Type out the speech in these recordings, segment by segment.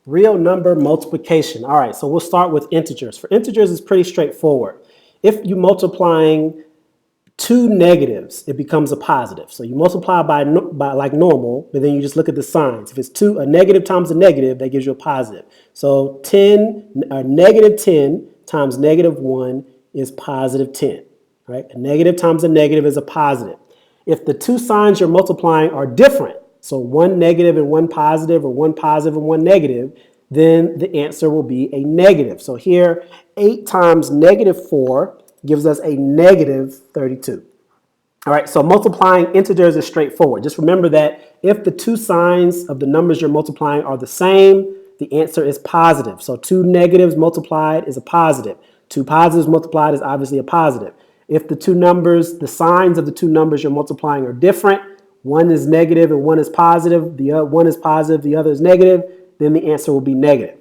Real number multiplication. All right, so we'll start with integers. For integers, it's pretty straightforward. If you're multiplying two negatives, it becomes a positive. So you multiply by like normal, but then you just look at the signs. If it's a negative times a negative, that gives you a positive. So negative 10 times negative 1 is positive 10. Right? A negative times a negative is a positive. If the two signs you're multiplying are different, so one negative and one positive, or one positive and one negative, then the answer will be a negative. So here, 8 times negative 4 gives us a negative 32. All right, so multiplying integers is straightforward. Just remember that if the two signs of the numbers you're multiplying are the same, the answer is positive. So two negatives multiplied is a positive. Two positives multiplied is obviously a positive. If the two numbers, the signs of the two numbers you're multiplying are different, one is negative and one is positive, the other one is positive, the other is negative, then the answer will be negative.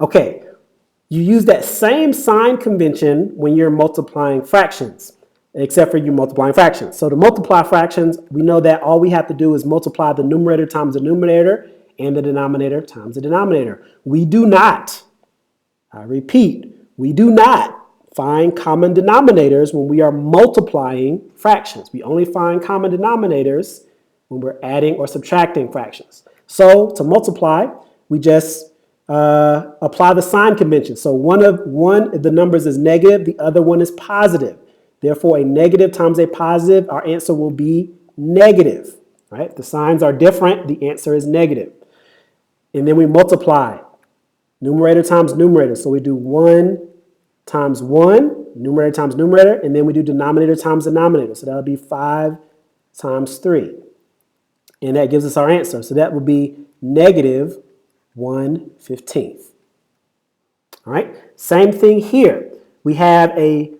Okay, you use that same sign convention when you're multiplying fractions, except for you multiplying fractions. So to multiply fractions, we know that all we have to do is multiply the numerator times the numerator and the denominator times the denominator. We do not, I repeat, we do not find common denominators when we are multiplying fractions. We only find common denominators when we're adding or subtracting fractions. So to multiply, we just apply the sign convention. So one of the numbers is negative, the other one is positive. Therefore, a negative times a positive, our answer will be negative. Right? If the signs are different, the answer is negative. And then we multiply numerator times numerator. So we do 1 times 1, numerator times numerator, and then we do denominator times denominator. So that would be 5 times 3. And that gives us our answer. So that would be negative 1/15. All right, same thing here. We have a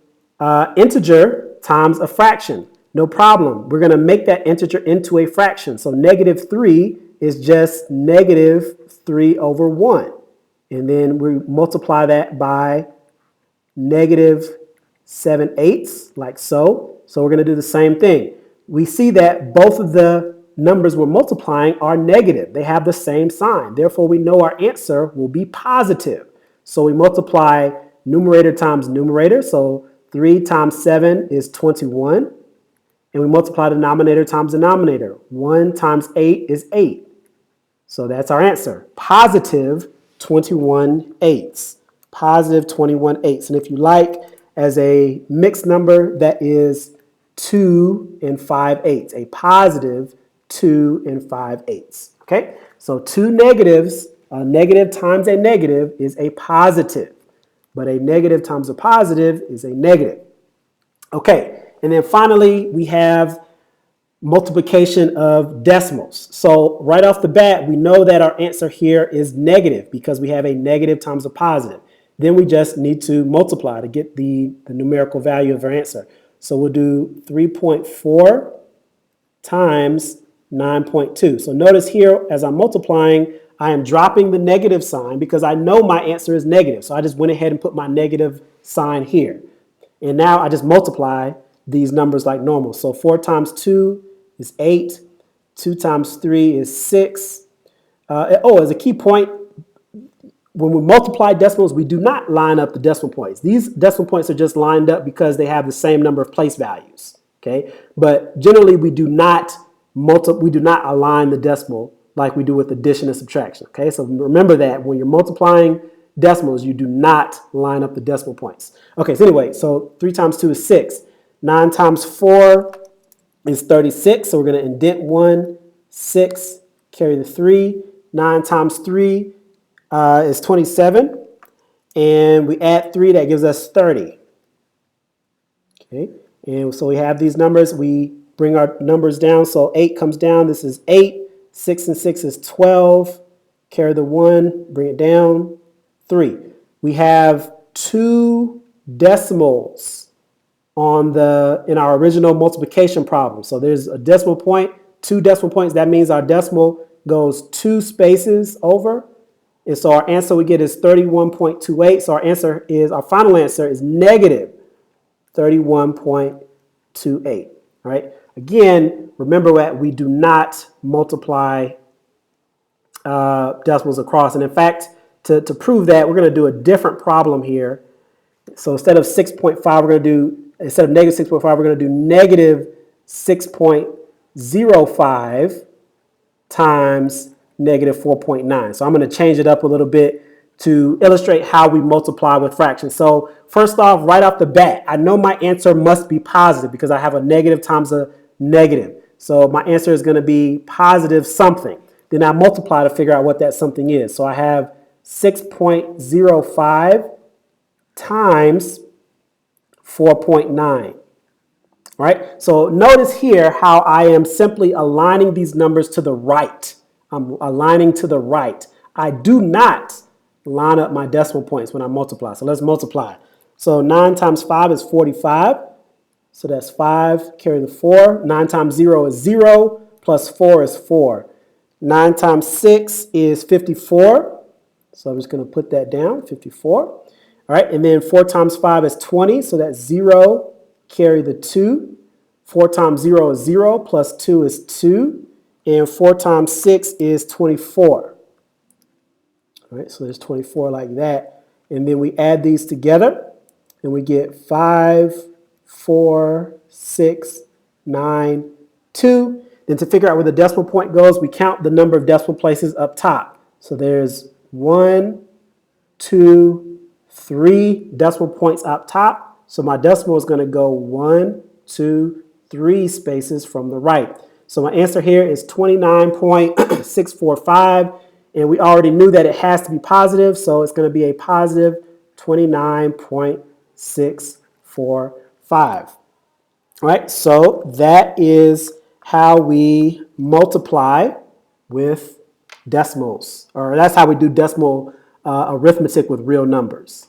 integer times a fraction. No problem. We're going to make that integer into a fraction. So negative 3 is just negative 3 over 1. And then we multiply that by negative 7/8, like so. So we're going to do the same thing. We see that both of the numbers we're multiplying are negative. They have the same sign. Therefore, we know our answer will be positive. So we multiply numerator times numerator. So 3 times 7 is 21. And we multiply denominator times denominator. 1 times 8 is 8. So that's our answer. Positive 21/8. Positive 21/8. And if you like, as a mixed number, that is 2 and 5/8. A positive 2 and 5/8. Okay? So two negatives, a negative times a negative is a positive. But a negative times a positive is a negative. Okay, and then finally we have multiplication of decimals. So right off the bat, we know that our answer here is negative because we have a negative times a positive. Then we just need to multiply to get the numerical value of our answer. So we'll do 3.4 times 9.2. So notice here, as I'm multiplying, I am dropping the negative sign because I know my answer is negative. So I just went ahead and put my negative sign here. And now I just multiply these numbers like normal. So 4 times 2 is 8. 2 times 3 is 6. As a key point, when we multiply decimals, we do not line up the decimal points. These decimal points are just lined up because they have the same number of place values. Okay, but generally we do not align the decimal like we do with addition and subtraction. Okay, so remember that when you're multiplying decimals, you do not line up the decimal points. Okay, so anyway, so 3 times 2 is 6. 9 times 4 is 36. So we're going to indent 1, 6, carry the 3. 9 times 3 is 27. And we add 3, that gives us 30. Okay, and so we have these numbers. We bring our numbers down. So 8 comes down. This is 8. 6 and 6 is 12. Carry the 1, bring it down. 3. We have 2 decimals in our original multiplication problem. So there's a decimal point, 2 decimal points. That means our decimal goes 2 spaces over. And so our answer we get is 31.28. So our final answer is negative 31.28. Right? Again, remember that we do not multiply decimals across. And in fact, to prove that, we're going to do a different problem here. So instead of 6.5, we're going to do, instead of negative 6.5, we're going to do negative 6.05 times negative 4.9. So I'm going to change it up a little bit to illustrate how we multiply with fractions. So first off, right off the bat, I know my answer must be positive because I have a negative times a negative. So my answer is going to be positive something. Then I multiply to figure out what that something is. So I have 6.05 times 4.9. All right, so notice here how I am simply aligning these numbers to the right. I'm aligning to the right. I do not line up my decimal points when I multiply. So let's multiply. So 9 times 5 is 45. So that's 5, carry the 4. 9 times 0 is 0, plus 4 is 4. 9 times 6 is 54. So I'm just going to put that down, 54. All right, and then 4 times 5 is 20. So that's 0, carry the 2. 4 times 0 is 0, plus 2 is 2. And 4 times 6 is 24. All right, so there's 24 like that. And then we add these together, and we get 5, 4, 6, 9, 2. Then to figure out where the decimal point goes, we count the number of decimal places up top. So there's 1, 2, 3 decimal points up top. So my decimal is going to go 1, 2, 3 spaces from the right. So my answer here is 29.645. And we already knew that it has to be positive. So it's going to be a positive 29.645. All right, so that is how we multiply with decimals, or that's how we do decimal arithmetic with real numbers.